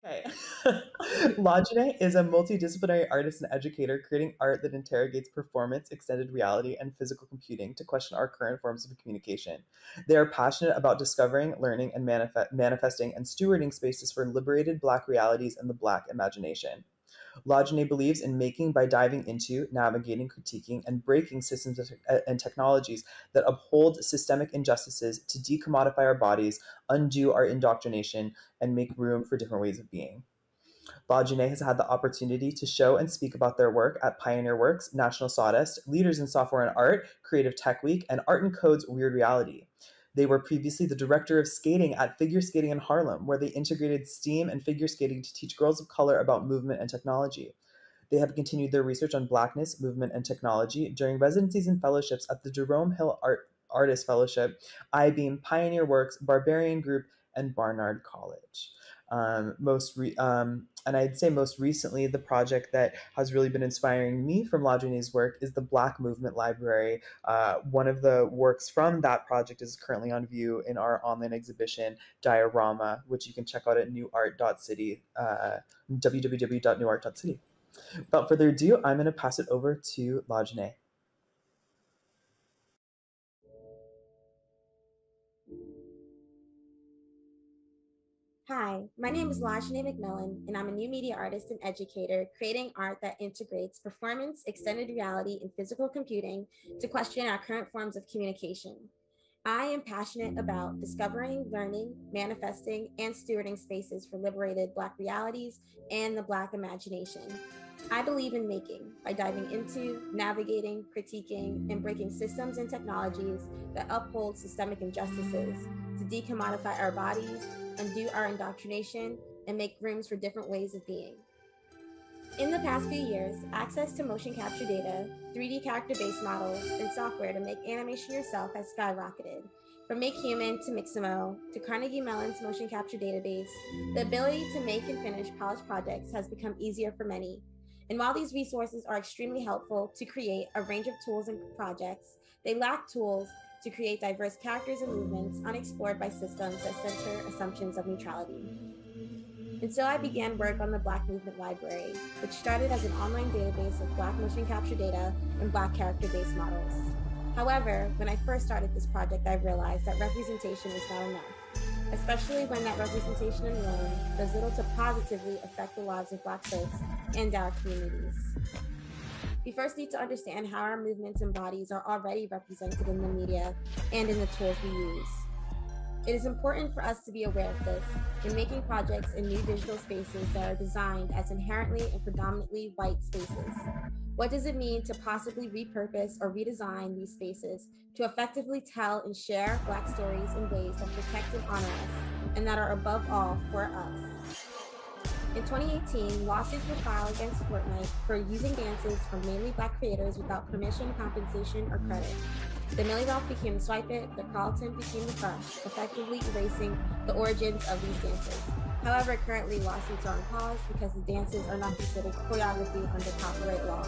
Okay. Lajune is a multidisciplinary artist and educator creating art that interrogates performance, extended reality, and physical computing to question our current forms of communication. They are passionate about discovering, learning, and manifesting and stewarding spaces for liberated Black realities and the Black imagination. Lajane believes in making by diving into, navigating, critiquing, and breaking systems and technologies that uphold systemic injustices to decommodify our bodies, undo our indoctrination, and make room for different ways of being. Lajane has had the opportunity to show and speak about their work at Pioneer Works, National Sawdust, Leaders in Software and Art, Creative Tech Week, and Art and Code's Weird Reality. They were previously the director of skating at Figure Skating in Harlem, where they integrated STEAM and figure skating to teach girls of color about movement and technology. They have continued their research on Blackness, movement, and technology during residencies and fellowships at the Jerome Hill Artist Fellowship, I-Beam, Pioneer Works, Barbarian Group, and Barnard College. And I'd say most recently, the project that has really been inspiring me from Lajune's work is the Black Movement Library. One of the works from that project is currently on view in our online exhibition, Diorama, which you can check out at newart.city, www.newart.city. Without further ado, I'm going to pass it over to Lajune. Hi, my name is Lajune Mcmillian, and I'm a new media artist and educator creating art that integrates performance, extended reality, and physical computing to question our current forms of communication. I am passionate about discovering, learning, manifesting, and stewarding spaces for liberated Black realities and the Black imagination. I believe in making by diving into, navigating, critiquing, and breaking systems and technologies that uphold systemic injustices to decommodify our bodies, undo our indoctrination, and make rooms for different ways of being. In the past few years, access to motion capture data, 3D character-based models, and software to make animation yourself has skyrocketed. From Make Human to Mixamo to Carnegie Mellon's motion capture database, the ability to make and finish polished projects has become easier for many. And while these resources are extremely helpful to create a range of tools and projects, they lack tools to create diverse characters and movements unexplored by systems that center assumptions of neutrality. And so I began work on the Black Movement Library, which started as an online database of Black motion capture data and Black character-based models. However, when I first started this project, I realized that representation was not enough, especially when that representation alone does little to positively affect the lives of Black folks and our communities. We first need to understand how our movements and bodies are already represented in the media and in the tools we use. It is important for us to be aware of this in making projects in new digital spaces that are designed as inherently and predominantly white spaces. What does it mean to possibly repurpose or redesign these spaces to effectively tell and share Black stories in ways that protect and honor us, and that are above all for us? In 2018, lawsuits were filed against Fortnite for using dances from mainly Black creators without permission, compensation, or credit. The Millie Rock became the Swipe It, the Carlton became the Crush, effectively erasing the origins of these dances. However, currently lawsuits are on pause because the dances are not considered choreography under copyright law.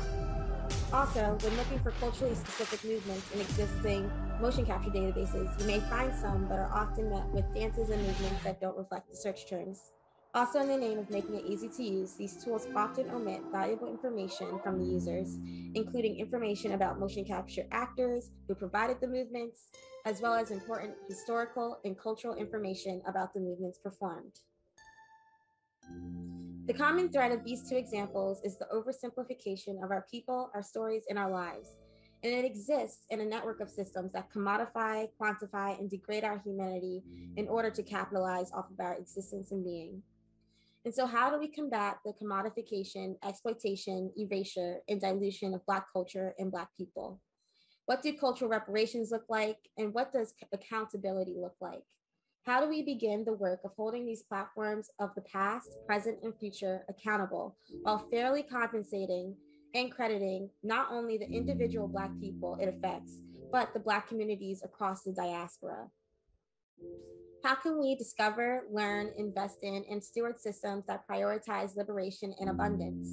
Also, when looking for culturally specific movements in existing motion capture databases, you may find some, but are often met with dances and movements that don't reflect the search terms. Also, in the name of making it easy to use, these tools often omit valuable information from the users, including information about motion capture actors, who provided the movements, as well as important historical and cultural information about the movements performed. The common thread of these two examples is the oversimplification of our people, our stories, and our lives. And it exists in a network of systems that commodify, quantify, and degrade our humanity in order to capitalize off of our existence and being. And so how do we combat the commodification, exploitation, erasure, and dilution of Black culture and Black people? What do cultural reparations look like? And what does accountability look like? How do we begin the work of holding these platforms of the past, present, and future accountable while fairly compensating and crediting not only the individual Black people it affects, but the Black communities across the diaspora? How can we discover, learn, invest in, and steward systems that prioritize liberation and abundance?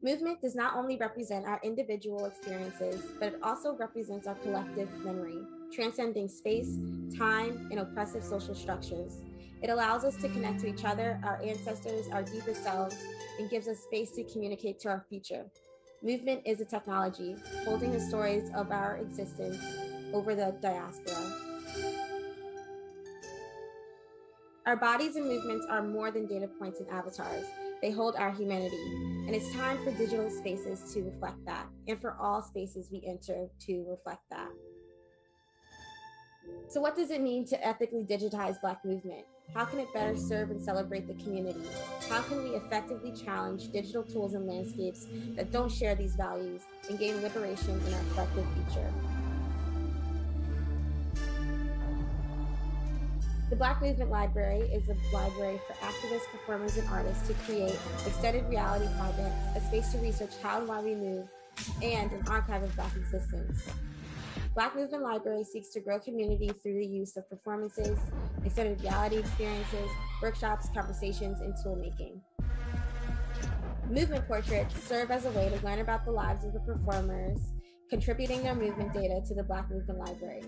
Movement does not only represent our individual experiences, but it also represents our collective memory. transcending space, time, and oppressive social structures. It allows us to connect to each other, our ancestors, our deepest selves, and gives us space to communicate to our future. Movement is a technology, holding the stories of our existence over the diaspora. Our bodies and movements are more than data points and avatars. They hold our humanity. And it's time for digital spaces to reflect that, and for all spaces we enter to reflect that. So what does it mean to ethically digitize Black movement? How can it better serve and celebrate the community? How can we effectively challenge digital tools and landscapes that don't share these values and gain liberation in our collective future? The Black Movement Library is a library for activists, performers, and artists to create extended reality projects, a space to research how and why we move, and an archive of Black existence. Black Movement Library seeks to grow community through the use of performances, extended reality experiences, workshops, conversations, and toolmaking. Movement portraits serve as a way to learn about the lives of the performers, contributing their movement data to the Black Movement Library.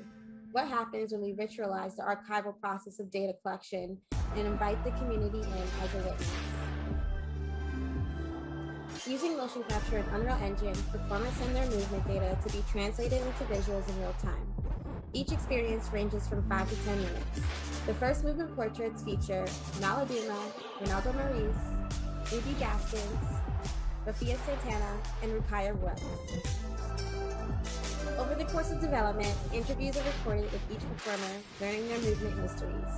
What happens when we ritualize the archival process of data collection and invite the community in as a witness? Using motion capture and Unreal Engine, performers send their movement data to be translated into visuals in real time. Each experience ranges from 5 to 10 minutes. The first movement portraits feature Nala Duma, Ronaldo Maurice, Ruby Gaskins, Rafia Santana, and Rukaya Rose. Over the course of development, interviews are recorded with each performer, learning their movement histories.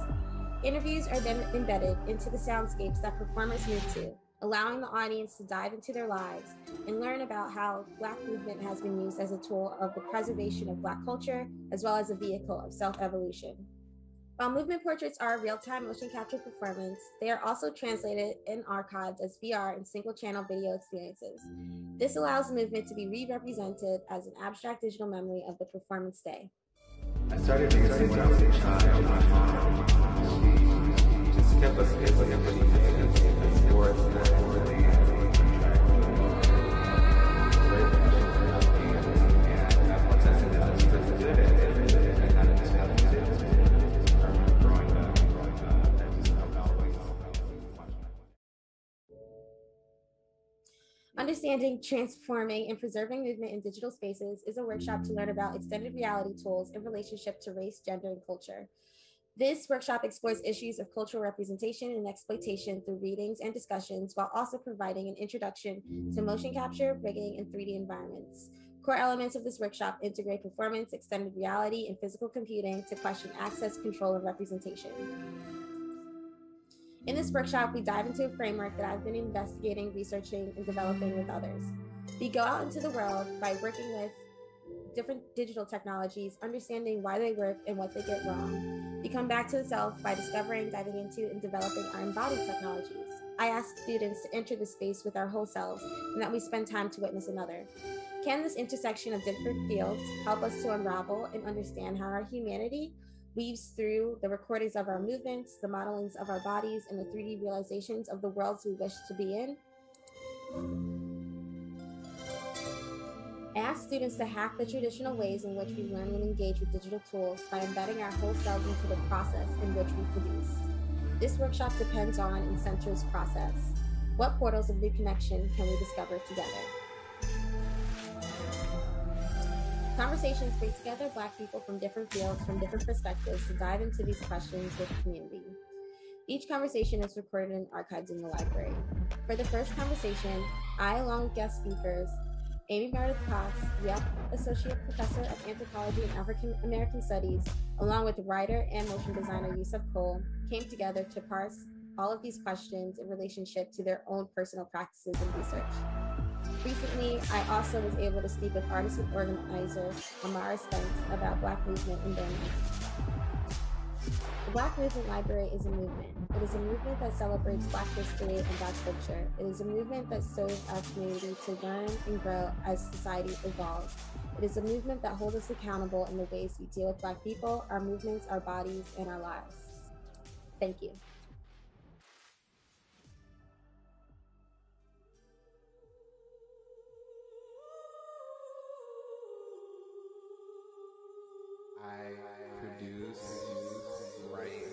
Interviews are then embedded into the soundscapes that performers move to, allowing the audience to dive into their lives and learn about how Black movement has been used as a tool of the preservation of Black culture, as well as a vehicle of self-evolution. While movement portraits are a real-time motion capture performance, they are also translated and archived as VR and single-channel video experiences. This allows movement to be re-represented as an abstract digital memory of the performance day. I started dancing when I was a child. My mom, she just kept us Understanding, Transforming, and Preserving Movement in Digital Spaces is a workshop to learn about extended reality tools in relationship to race, gender, and culture. This workshop explores issues of cultural representation and exploitation through readings and discussions, while also providing an introduction to motion capture, rigging, and 3D environments. Core elements of this workshop integrate performance, extended reality, and physical computing to question access, control, and representation. In this workshop, we dive into a framework that I've been investigating, researching, and developing with others. We go out into the world by working with different digital technologies, understanding why they work and what they get wrong. We come back to the self by discovering, diving into, and developing our embodied technologies. I ask students to enter the space with our whole selves and that we spend time to witness another. Can this intersection of different fields help us to unravel and understand how our humanity weaves through the recordings of our movements, the modelings of our bodies, and the 3D realizations of the worlds we wish to be in? I ask students to hack the traditional ways in which we learn and engage with digital tools by embedding our whole selves into the process in which we produce. This workshop depends on and centers process. What portals of new connection can we discover together? Conversations bring together Black people from different fields, from different perspectives, to dive into these questions with the community. Each conversation is recorded and archived in the library. For the first conversation, I, along with guest speakers, Amy Meredith Cox, Yale Associate Professor of Anthropology and African American Studies, along with writer and motion designer Yusuf Cole, came together to parse all of these questions in relationship to their own personal practices and research. Recently, I also was able to speak with artist and organizer Amara Spence about Black movement in Birmingham. The Black Movement Library is a movement. It is a movement that celebrates Black history and Black culture. It is a movement that serves our community to learn and grow as society evolves. It is a movement that holds us accountable in the ways we deal with Black people, our movements, our bodies, and our lives. Thank you. I produce, write,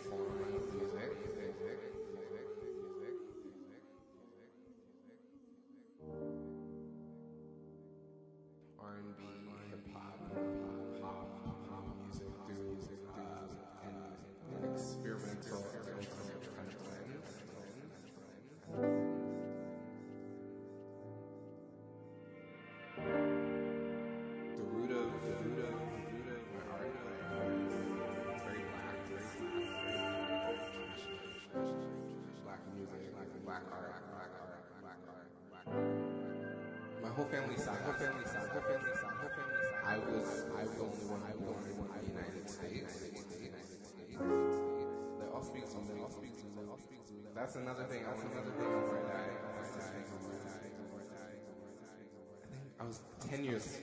perform R&B, hip hop, pop music through an experimental electronic kind of lens. The root of my art is very black, black music, black art. My whole family side. I was the only one born in the United States. They all speak Zulu. That's another thing. I want to before I die. I was 10 years.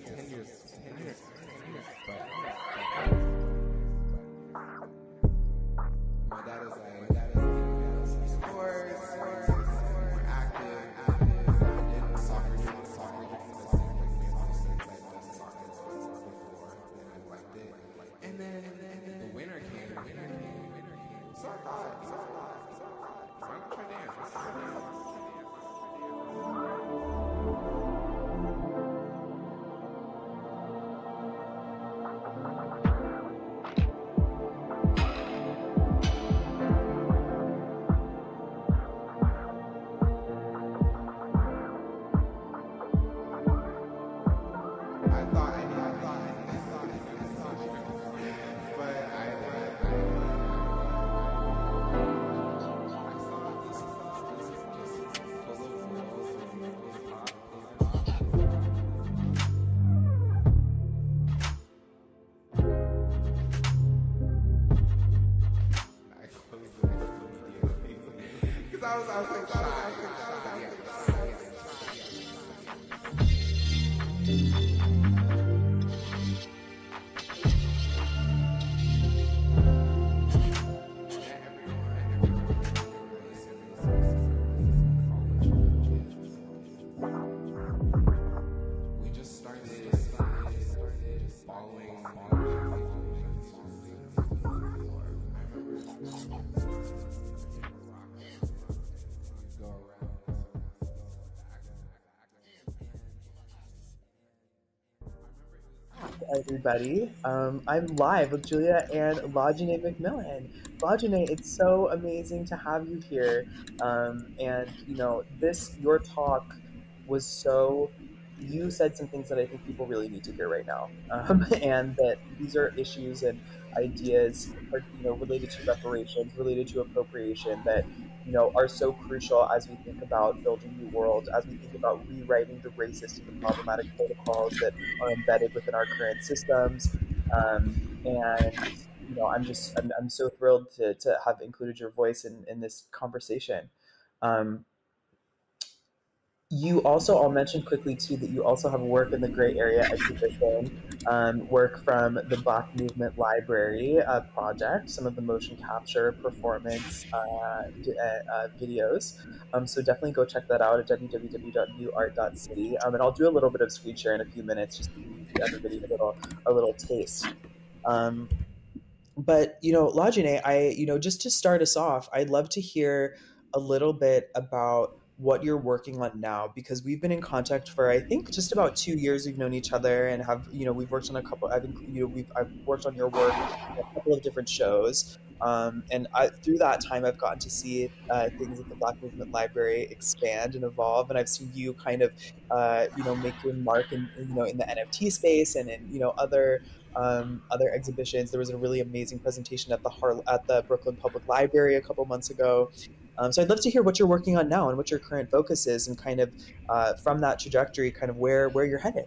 But my dad was like, sports, more active. I did soccer before, and I liked it. And then the winter came. So I thought, why not try dance? I was like, we just started following. Everybody. I'm live with Julia and Lajune Mcmillian. Lajune, it's so amazing to have you here. And your talk was so. You said some things that I think people really need to hear right now, and that these are issues and ideas, related to reparations, related to appropriation, that are so crucial as we think about building new world, as we think about rewriting the racist and the problematic protocols that are embedded within our current systems. And I'm so thrilled to have included your voice in this conversation. Um, you also, I'll mention quickly too, that you also have work in the gray area exhibition, work from the Black Movement Library project, some of the motion capture performance videos. So definitely go check that out at www.newart.city. And I'll do a little bit of screen share in a few minutes, just to give everybody a little taste. But Lajine, just to start us off, I'd love to hear a little bit about what you're working on now, because we've been in contact for, I think, just about 2 years. We've known each other and have we've worked on a couple. I've worked on your work in a couple of different shows. Through that time, I've gotten to see things at the Black Movement Library expand and evolve, and I've seen you kind of make your mark in the NFT space and in other exhibitions. There was a really amazing presentation at the Brooklyn Public Library a couple months ago. So I'd love to hear what you're working on now and what your current focus is, and kind of from that trajectory, kind of where you're headed.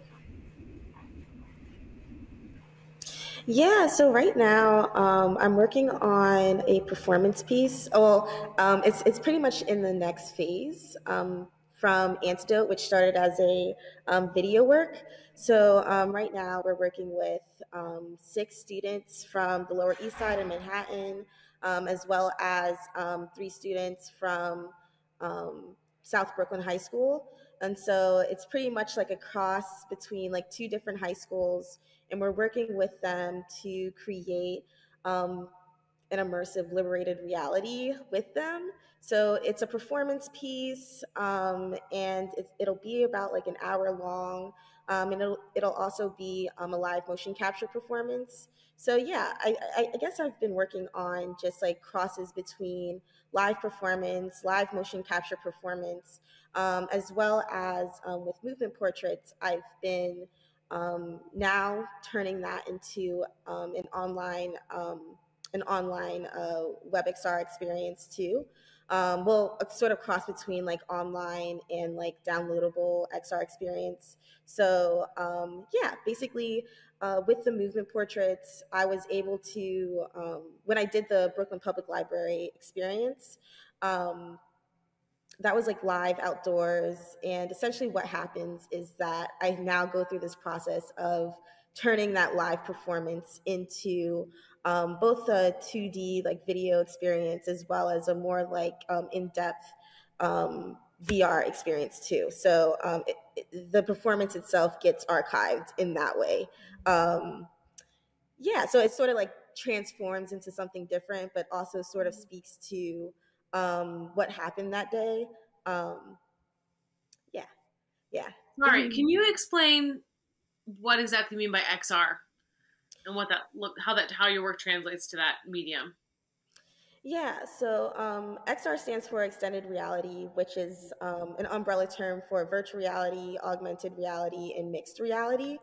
Yeah, so right now I'm working on a performance piece. It's pretty much in the next phase from Antidote, which started as a video work. So right now we're working with 6 students from the Lower East Side of Manhattan, as well as 3 students from South Brooklyn High School. And so it's pretty much like a cross between like two different high schools, and we're working with them to create um, an immersive liberated reality with them. So it's a performance piece, and it'll be about like an hour long, and it'll also be a live motion capture performance. So yeah, I guess I've been working on just like crosses between live performance, live motion capture performance, as well as with movement portraits. I've been now turning that into an online WebXR experience too. Well, a sort of cross between like online and like downloadable XR experience. So yeah, basically with the movement portraits, I was able to, when I did the Brooklyn Public Library experience, um, that was like live outdoors. And essentially what happens is that I now go through this process of turning that live performance into both a 2D like video experience as well as a more like in-depth VR experience too. So the performance itself gets archived in that way. Yeah, so it sort of like transforms into something different, but also sort of speaks to what happened that day. Um, yeah, yeah. Sorry, can you explain what exactly you mean by XR and what that look how your work translates to that medium? Yeah, so XR stands for extended reality, which is an umbrella term for virtual reality, augmented reality, and mixed reality.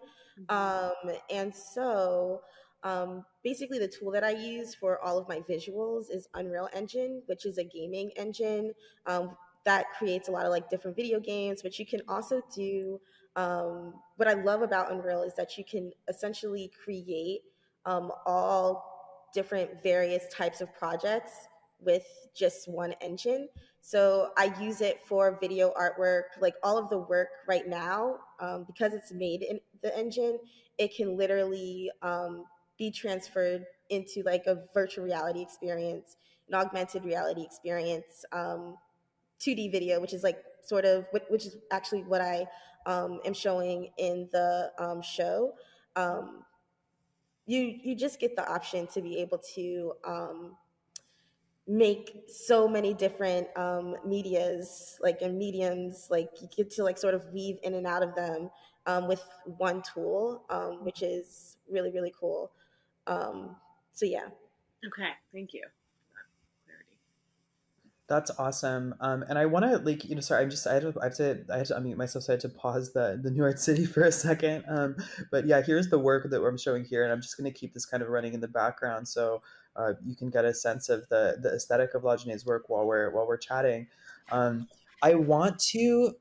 Um, and so basically, the tool that I use for all of my visuals is Unreal Engine, which is a gaming engine that creates a lot of like different video games, but you can also do what I love about Unreal is that you can essentially create all different various types of projects with just one engine. So I use it for video artwork, like all of the work right now, because it's made in the engine, it can literally be transferred into like a virtual reality experience, an augmented reality experience, 2D video, which is like sort of, which is actually what I am showing in the show. Um, you just get the option to be able to make so many different medias like and mediums, like you get to like sort of weave in and out of them with one tool, which is really really cool. So yeah. Okay, thank you for that clarity. That's awesome. And I want to like, sorry, I had to unmute myself, so I had to pause the New York City for a second. But yeah, here's the work that I'm showing here, and I'm just going to keep this kind of running in the background so you can get a sense of the aesthetic of Lajune's work while we're chatting. I want to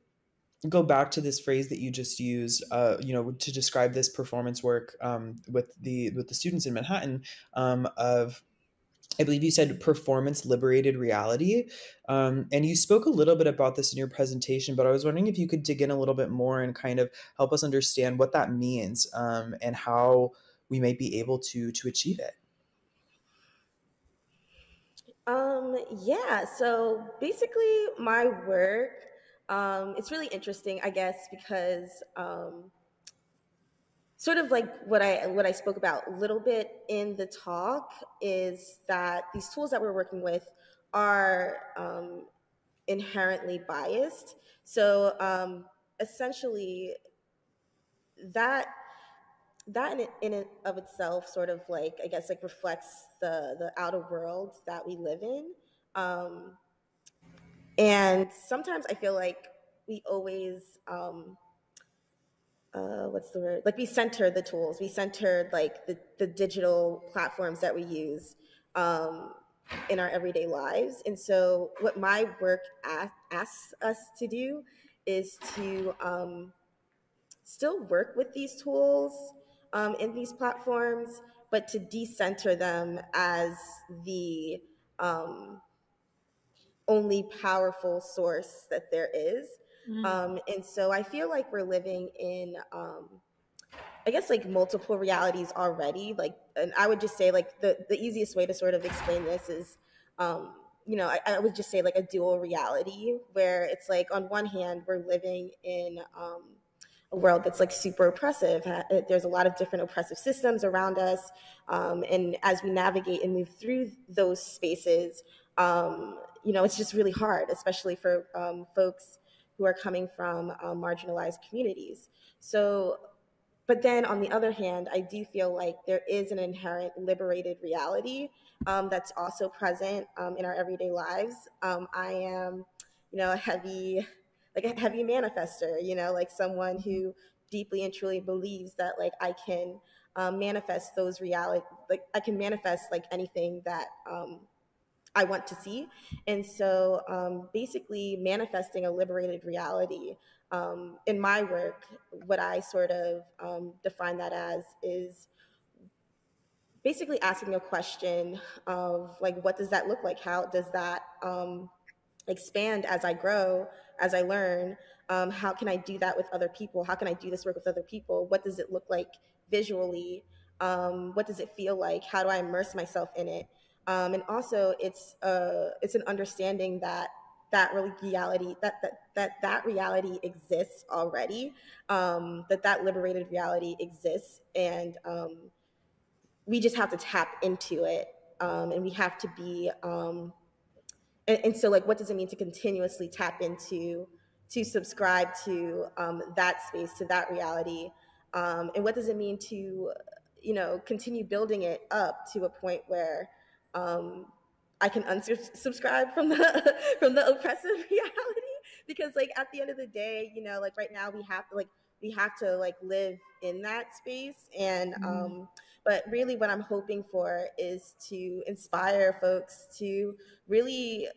go back to this phrase that you just used, to describe this performance work with the students in Manhattan, of I believe you said performance liberated reality. And you spoke a little bit about this in your presentation, but I was wondering if you could dig in a little bit more and kind of help us understand what that means, and how we might be able to achieve it. Yeah, so basically my work, it's really interesting, I guess, because sort of like what I spoke about a little bit in the talk is that these tools that we're working with are inherently biased. So essentially, that in and of itself sort of like I guess like reflects the outer world that we live in. Um, and sometimes I feel like we always what's the word, like we center the tools, we center like the digital platforms that we use um, in our everyday lives. And so what my work asks us to do is to still work with these tools in these platforms, but to decenter them as the only powerful source that there is. And so I feel like we're living in I guess like multiple realities already. Like, and I would just say like the easiest way to sort of explain this is, I would just say like a dual reality where it's like on one hand we're living in a world that's like super oppressive. There's a lot of different oppressive systems around us, and as we navigate and move through those spaces, it's just really hard, especially for folks who are coming from marginalized communities. So, but then on the other hand, I do feel like there is an inherent liberated reality that's also present in our everyday lives. I am, a heavy manifester, like someone who deeply and truly believes that like I can manifest those reality, like I can manifest like anything that I want to see. And so basically manifesting a liberated reality in my work, what I sort of define that as is basically asking a question of like, what does that look like? How does that expand as I grow, as I learn? How can I do that with other people? How can I do this work with other people? What does it look like visually? What does it feel like? How do I immerse myself in it? And also, it's an understanding that that reality exists already. That liberated reality exists, and we just have to tap into it, and we have to be and so like what does it mean to continuously tap into, to subscribe to that space, to that reality, and what does it mean to continue building it up to a point where um, I can unsubscribe from the from the oppressive reality, because like at the end of the day, like right now we have to like live in that space. And but really what I'm hoping for is to inspire folks to really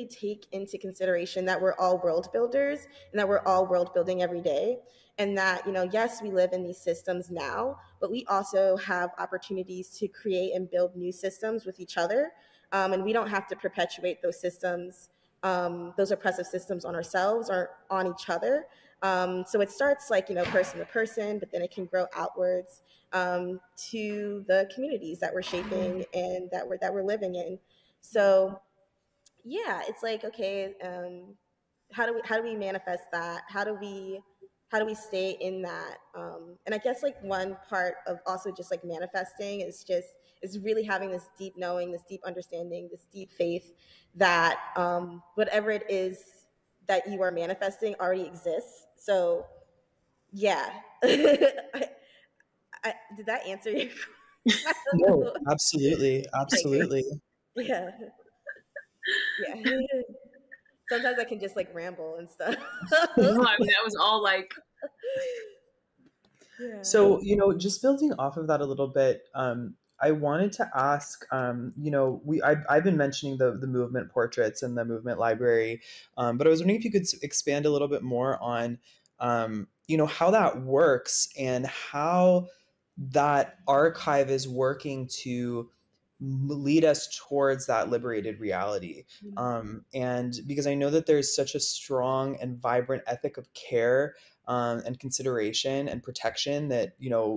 take into consideration that we're all world builders, and that we're all world building every day, and that yes, we live in these systems now, but we also have opportunities to create and build new systems with each other, and we don't have to perpetuate those systems, those oppressive systems, on ourselves or on each other. So it starts like person to person, but then it can grow outwards to the communities that we're shaping and that we're living in. So yeah, it's like, okay, how do we manifest that? How do we stay in that? And I guess like one part of also just like manifesting is really having this deep knowing, this deep understanding, this deep faith that whatever it is that you are manifesting already exists. So yeah. Did that answer your question? I don't No, know. absolutely, Okay. absolutely. Yeah. Yeah. Sometimes I can just like ramble and stuff. No, I mean that was all like Yeah. So, just building off of that a little bit, I wanted to ask, I've been mentioning the movement portraits and the movement library, but I was wondering if you could expand a little bit more on, how that works and how that archive is working to lead us towards that liberated reality. And because I know that there's such a strong and vibrant ethic of care and consideration and protection that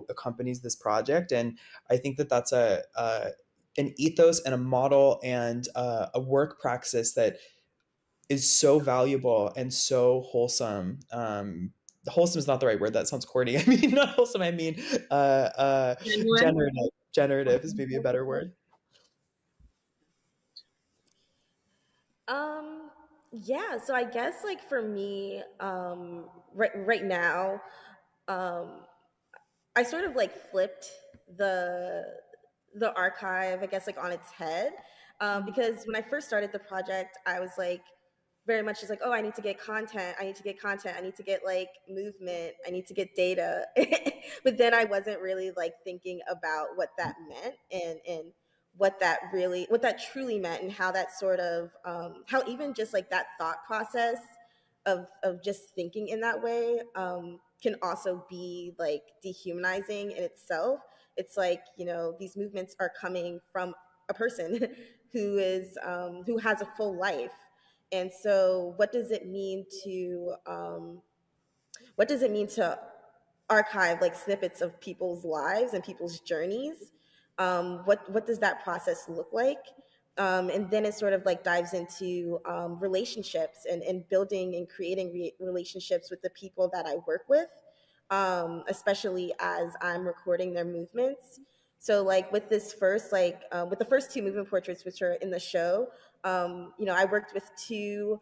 accompanies this project, and I think that that's an ethos and a model and a work praxis that is so valuable and so wholesome. Wholesome is not the right word. That sounds corny. I mean, not wholesome. I mean, genuine. generative. Generative is maybe a better word. Yeah, so I guess like for me, right now, um, I sort of like flipped the the archive, I guess, like on its head, because when I first started the project, I was like very much just like, oh, I need to get content, I need to get content, I need to get like movement, I need to get data, but then I wasn't really like thinking about what that meant, and what that truly meant, and how that sort of how even just like that thought process of just thinking in that way can also be like dehumanizing in itself. It's like these movements are coming from a person who has a full life, and so what does it mean to archive like snippets of people's lives and people's journeys? What does that process look like? And then it sort of like dives into relationships and building and creating relationships with the people that I work with, especially as I'm recording their movements. So like with this first, like with the first two movement portraits, which are in the show, I worked with two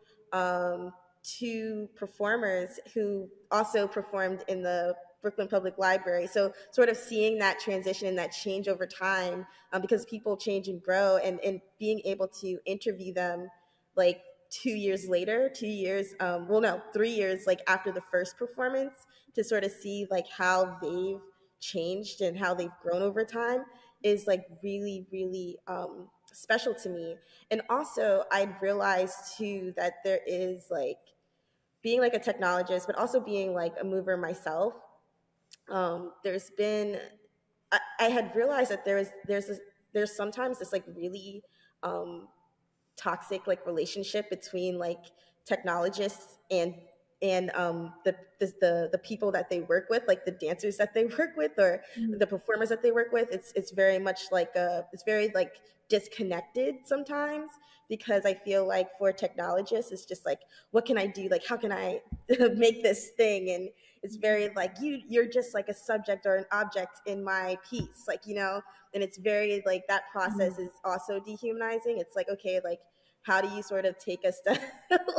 performers who also performed in the Brooklyn Public Library. So sort of seeing that transition and that change over time, because people change and grow, and being able to interview them like 2 years later, 2 years, well, no, 3 years, like after the first performance, to sort of see like how they've changed and how they've grown over time is like really, really special to me. And also, I'd realized too that there is like being like a technologist, but also being like a mover myself. There's been I had realized that there's sometimes this like really um, toxic like relationship between like technologists and the people that they work with, like the dancers that they work with, or the performers that they work with. It's very much like it's very like disconnected sometimes, because I feel like for technologists it's just like, what can I do, like how can I make this thing, and it's very like you're just like a subject or an object in my piece, like, and it's very like that process is also dehumanizing. It's like, okay, like how do you sort of take a step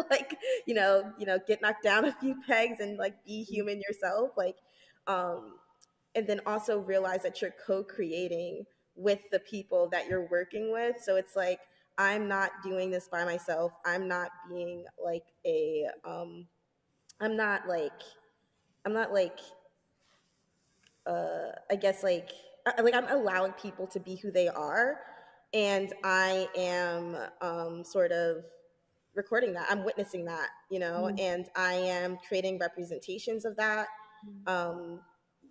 like, get knocked down a few pegs and like be human yourself, like um and then also realize that you're co-creating with the people that you're working with. So it's like, I'm not doing this by myself. I'm not being like a I'm not like I'm not like I guess like I'm allowing people to be who they are, and I am sort of recording that. I'm witnessing that, and I am creating representations of that. Um,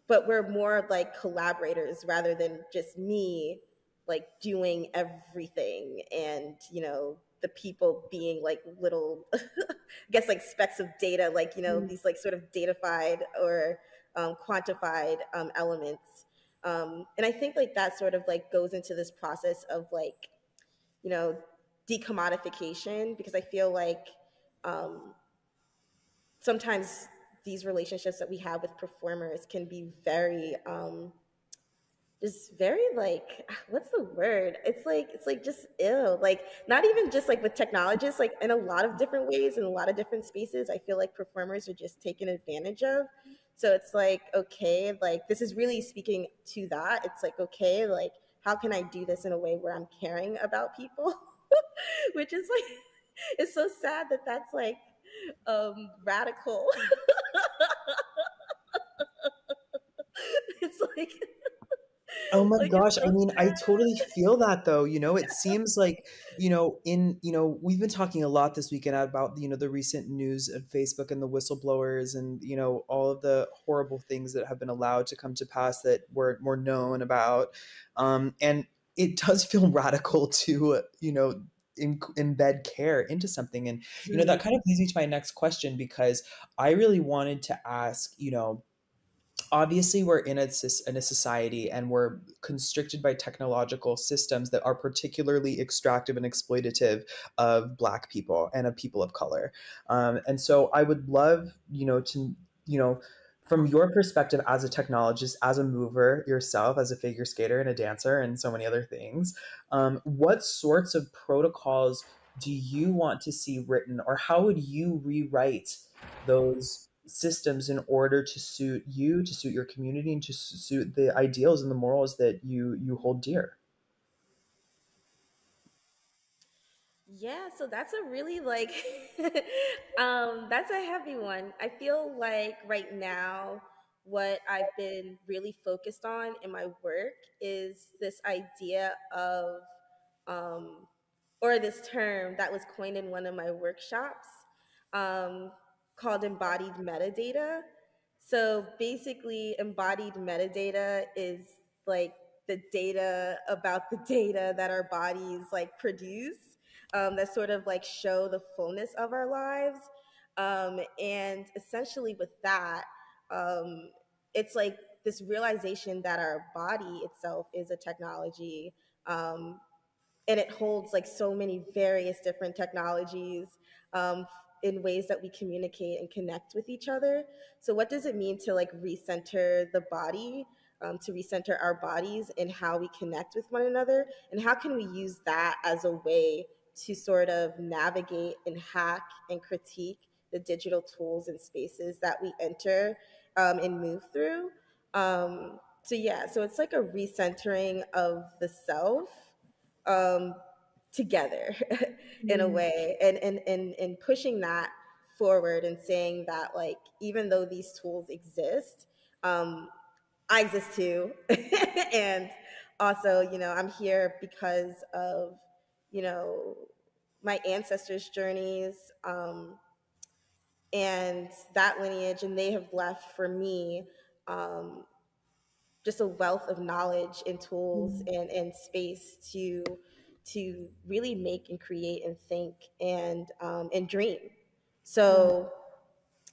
but we're more like collaborators rather than just me like doing everything, and the people being like little I guess like specks of data, like these like sort of datafied or quantified elements. And I think like that sort of like goes into this process of like, you know decommodification, because I feel like um, sometimes these relationships that we have with performers can be very just very like, what's the word, it's like just ill, like not even just like with technologists, like in a lot of different ways, in a lot of different spaces, I feel like performers are just taken advantage of. So it's like, okay, like this is really speaking to that. It's like, okay, like how can I do this in a way where I'm caring about people? Which is like, it's so sad that that's like radical. It's Oh my like it's gosh. I so mean, I totally sad. feel that though. It seems like, we've been talking a lot this weekend about, the recent news of Facebook and the whistleblowers and, all of the horrible things that have been allowed to come to pass that were more known about. And it does feel radical to, embed care into something. And, that kind of leads me to my next question, because I really wanted to ask, obviously we're in a society, and we're constricted by technological systems that are particularly extractive and exploitative of Black people and of people of color. And so I would love, to, from your perspective as a technologist, as a mover yourself, as a figure skater and a dancer and so many other things, what sorts of protocols do you want to see written, or how would you rewrite those systems in order to suit you, to suit your community, and to suit the ideals and the morals that you hold dear? Yeah, so that's a really like that's a heavy one. I feel like right now what I've been really focused on in my work is this idea of um or this term that was coined in one of my workshops, um called embodied metadata. So basically, embodied metadata is like the data about the data that our bodies like produce, that sort of like show the fullness of our lives. And essentially, with that, um, it's like this realization that our body itself is a technology. Um, and it holds like so many various different technologies in ways that we communicate and connect with each other. So what does it mean to like recenter the body, to recenter our bodies and how we connect with one another, and how can we use that as a way to sort of navigate and hack and critique the digital tools and spaces that we enter and move through. So yeah, so it's like a recentering of the self um, together in a way, and pushing that forward and saying that like even though these tools exist, I exist too, and also I'm here because of you know my ancestors' journeys, and that lineage, and they have left for me um, just a wealth of knowledge and tools and space to really make and create and think and dream. So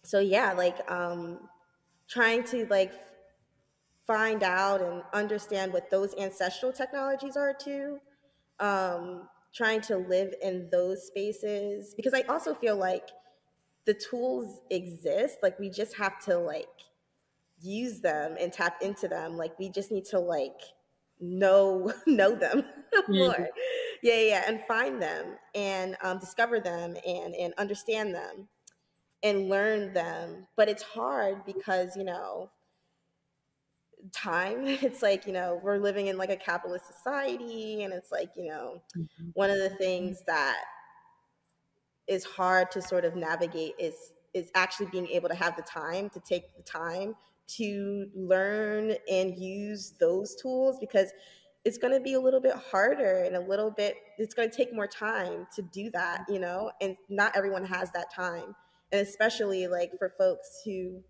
so yeah, like trying to like find out and understand what those ancestral technologies are too. Trying to live in those spaces, because I also feel like the tools exist, like we just have to like use them and tap into them. Like we just need to like know them more. Yeah, and find them and discover them and understand them and learn them. But it's hard because time. It's like we're living in like a capitalist society, and it's like one of the things that is hard to sort of navigate is actually being able to have the time to take the time to learn and use those tools, because it's going to be a little bit harder and it's going to take more time to do that, and not everyone has that time. And especially like for folks who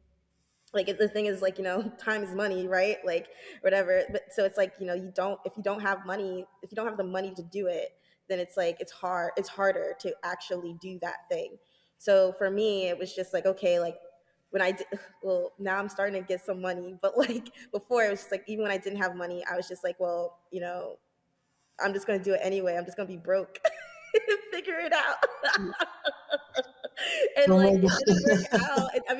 like the thing is like time is money, right? Like whatever. But so it's like you don't if you don't have money, if you don't have the money to do it, then it's like it's harder to actually do that thing. So for me it was just like, okay, like when I did, well, now I'm starting to get some money, but like before it was just like, even when I didn't have money, I was just like, well, I'm just going to do it anyway. I'm just going to be broke. Figure it out. And Oh like my it didn't work god. out. I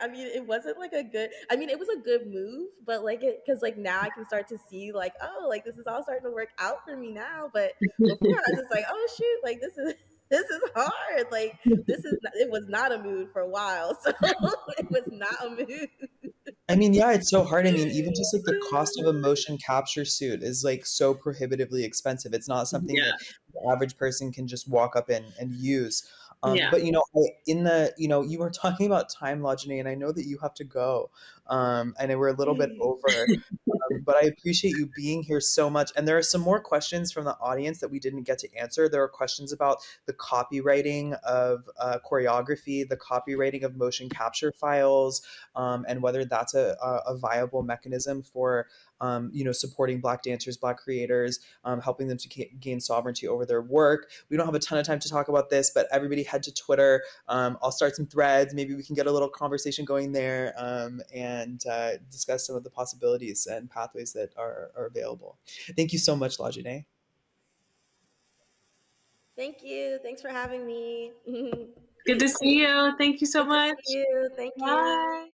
mean it wasn't like a good, it was a good move, but like it, because like now I can start to see like, oh, like this is all starting to work out for me now. But before I was just like, oh shoot, like this is hard. Like it was not a mood for a while. So it was not a mood. I mean, yeah, it's so hard. I mean, even just like the cost of a motion capture suit is like so prohibitively expensive. It's not something Yeah. that the average person can just walk up and use. Yeah. But in the you were talking about time, Lajane, and I know that you have to go. And we're a little bit over. But I appreciate you being here so much. And there are some more questions from the audience that we didn't get to answer. There are questions about the copywriting of choreography, the copywriting of motion capture files, and whether that's a viable mechanism for supporting Black dancers, Black creators, helping them to gain sovereignty over their work. We don't have a ton of time to talk about this, but everybody head to Twitter. I'll start some threads. Maybe we can get a little conversation going there, and discuss some of the possibilities and pathways that are available. Thank you so much, Lajune. Thank you. Thanks for having me. Good to see you. Thank you so Good to much. see you. Thank you. Bye.